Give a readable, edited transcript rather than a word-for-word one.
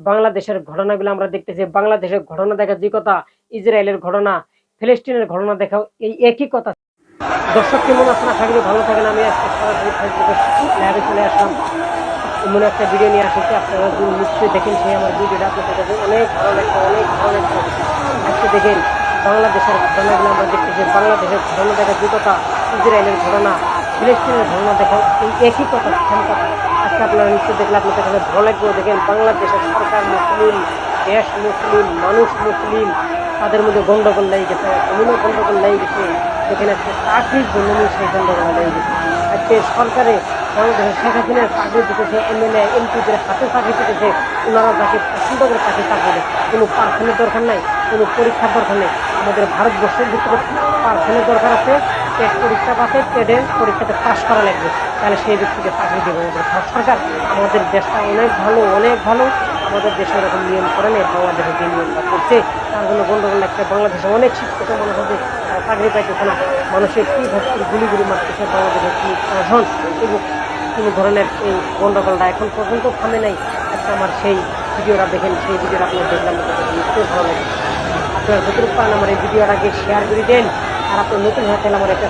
বাংলাদেশের ঘটনাগুলো আমরা দেখতেছি। বাংলাদেশের ঘটনা দেখা যে কথা, ইসরায়েলের ঘটনা, ফিলিস্তিনের ঘটনা দেখাও এই একই কথা। দর্শক কেমন আছেন? আশা করি ভালো থাকেন। আমি আজকে সরাসরি ফেসবুকে লাইভে চলে আসলাম, এমন একটা ভিডিও নিয়ে আসছি। আপনারা যদি নিশ্চয়ই দেখেন সেই আমার ভিডিওটা আপনাদের কাছে অনেক ভালো লাগবে, অনেক ভালো লাগবে। আজকে দেখেন বাংলাদেশের ঘটনাগুলো আমরা দেখতেছি। বাংলাদেশের ঘটনা দেখা যে কথা, ইসরায়েলের ঘটনা, ফিলিস্তিনের ঘটনা দেখাও এই একই কথা, সেম কথা। আজকে আপনারা নিশ্চয়ই দেখলে আপনাদের কাছে ভালো লাগবে। দেখেন বাংলাদেশের সরকার মুসলিম, দেশ মুসলিম, মানুষ মুসলিম, তাদের মধ্যে গন্ডগোল লেগে গেছে, এমনও গন্ডগোল লেগে গেছে। দেখেন আজকে চাকরির জন্য সেই গন্ডগোল লেগে গেছে। আজকে সরকারে বাংলাদেশের শেখ হাসিনার চাকরি দিতেছে, এমএলএ এমপিদের হাতে চাকরি দিতেছে। ওনারা যাকে পছন্দ করে তাকে চাকরি দেয়। কোনো পার্সনের দরকার নাই, কোনো পরীক্ষার দরকার নেই। আমাদের ভারতবর্ষের ভিতরে পার্সনের দরকার আছে। টেট পরীক্ষা পাতে টেটের পরীক্ষাতে পাশ করা লাগবে, তাহলে সেই ব্যক্তিকে চাকরি দেবে আমাদের ভারত সরকার। আমাদের দেশটা অনেক ভালো, অনেক ভালো। আমাদের দেশে এরকম নিয়ম করে নেই। বাংলাদেশে যে নিয়মটা করছে তার জন্য গন্ডগোল লাগছে। বাংলাদেশে অনেক শিক্ষিত মানুষ আছে, তারা চাকরি পাইতেছে না। মানুষের কি ভক্তি গুলি মারতেছে বাংলাদেশের কি প্রশাসন এবং কোনো ধরনের এই গন্ডগোলটা এখন পর্যন্ত থামে নাই। আজকে আমার সেই ভিডিওটা দেখেন, সেই ভিডিওটা আপনার দেখলাম নিশ্চয়ই ভালো লাগে। আপনার যতটুকু পারেন আমার এই ভিডিওর আগে শেয়ার করে দেন। আর আপনি নতুন হয়ে থাকলে আমার এটা